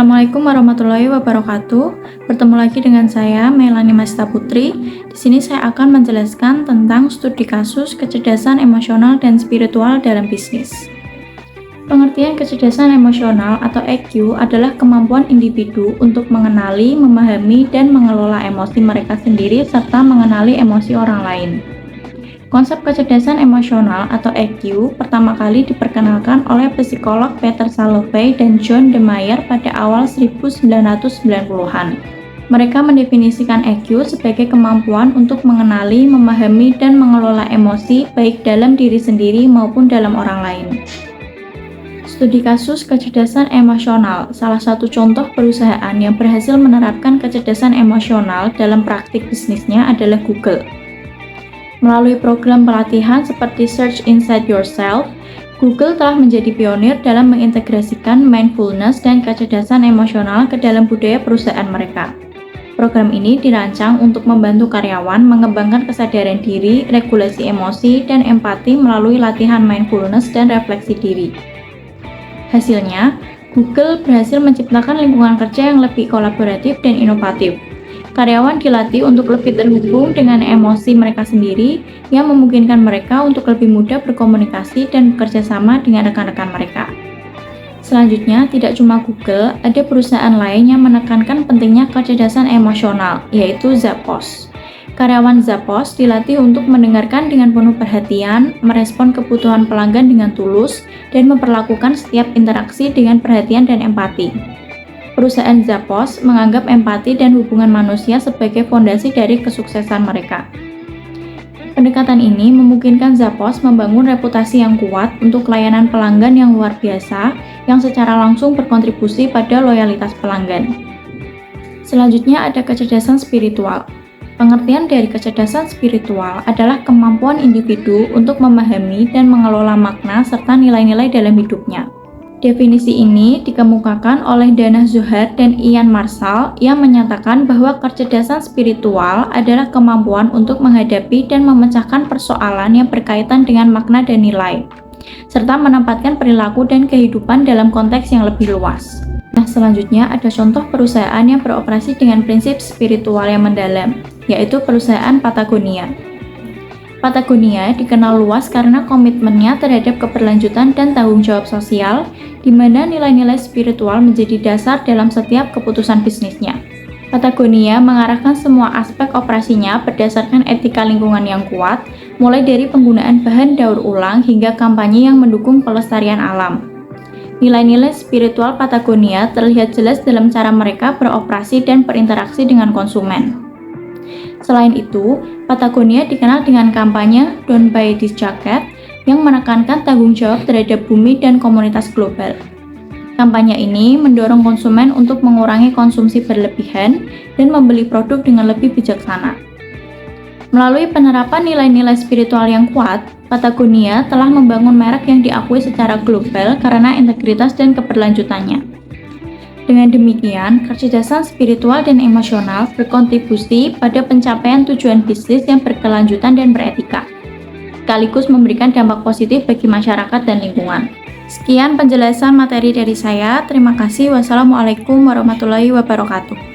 Assalamualaikum warahmatullahi wabarakatuh. Bertemu lagi dengan saya, Melani Masita Putri. Di sini saya akan menjelaskan tentang studi kasus kecerdasan emosional dan spiritual dalam bisnis. Pengertian kecerdasan emosional atau EQ adalah kemampuan individu untuk mengenali, memahami, dan mengelola emosi mereka sendiri serta mengenali emosi orang lain. Konsep kecerdasan emosional atau EQ pertama kali diperkenalkan oleh psikolog Peter Salovey dan John DeMeyer pada awal 1990-an. Mereka mendefinisikan EQ sebagai kemampuan untuk mengenali, memahami, dan mengelola emosi baik dalam diri sendiri maupun dalam orang lain. Studi kasus kecerdasan emosional, salah satu contoh perusahaan yang berhasil menerapkan kecerdasan emosional dalam praktik bisnisnya adalah Google. Melalui program pelatihan seperti Search Inside Yourself, Google telah menjadi pionir dalam mengintegrasikan mindfulness dan kecerdasan emosional ke dalam budaya perusahaan mereka. Program ini dirancang untuk membantu karyawan mengembangkan kesadaran diri, regulasi emosi, dan empati melalui latihan mindfulness dan refleksi diri. Hasilnya, Google berhasil menciptakan lingkungan kerja yang lebih kolaboratif dan inovatif. Karyawan dilatih untuk lebih terhubung dengan emosi mereka sendiri yang memungkinkan mereka untuk lebih mudah berkomunikasi dan bekerja sama dengan rekan-rekan mereka. Selanjutnya, tidak cuma Google, ada perusahaan lain yang menekankan pentingnya kecerdasan emosional, yaitu Zappos. Karyawan Zappos dilatih untuk mendengarkan dengan penuh perhatian, merespon kebutuhan pelanggan dengan tulus, dan memperlakukan setiap interaksi dengan perhatian dan empati. Perusahaan Zappos menganggap empati dan hubungan manusia sebagai fondasi dari kesuksesan mereka. Pendekatan ini memungkinkan Zappos membangun reputasi yang kuat untuk layanan pelanggan yang luar biasa yang secara langsung berkontribusi pada loyalitas pelanggan. Selanjutnya ada kecerdasan spiritual. Pengertian dari kecerdasan spiritual adalah kemampuan individu untuk memahami dan mengelola makna serta nilai-nilai dalam hidupnya. Definisi ini dikemukakan oleh Dana Zohar dan Ian Marshall yang menyatakan bahwa kecerdasan spiritual adalah kemampuan untuk menghadapi dan memecahkan persoalan yang berkaitan dengan makna dan nilai, serta menempatkan perilaku dan kehidupan dalam konteks yang lebih luas. Nah, selanjutnya ada contoh perusahaan yang beroperasi dengan prinsip spiritual yang mendalam, yaitu perusahaan Patagonia. Patagonia dikenal luas karena komitmennya terhadap keberlanjutan dan tanggung jawab sosial, di mana nilai-nilai spiritual menjadi dasar dalam setiap keputusan bisnisnya. Patagonia mengarahkan semua aspek operasinya berdasarkan etika lingkungan yang kuat, mulai dari penggunaan bahan daur ulang hingga kampanye yang mendukung pelestarian alam. Nilai-nilai spiritual Patagonia terlihat jelas dalam cara mereka beroperasi dan berinteraksi dengan konsumen. Selain itu, Patagonia dikenal dengan kampanye Don't Buy This Jacket yang menekankan tanggung jawab terhadap bumi dan komunitas global. Kampanye ini mendorong konsumen untuk mengurangi konsumsi berlebihan dan membeli produk dengan lebih bijaksana. Melalui penerapan nilai-nilai spiritual yang kuat, Patagonia telah membangun merek yang diakui secara global karena integritas dan keberlanjutannya. Dengan demikian, kecerdasan spiritual dan emosional berkontribusi pada pencapaian tujuan bisnis yang berkelanjutan dan beretika, sekaligus memberikan dampak positif bagi masyarakat dan lingkungan. Sekian penjelasan materi dari saya. Terima kasih. Wassalamualaikum warahmatullahi wabarakatuh.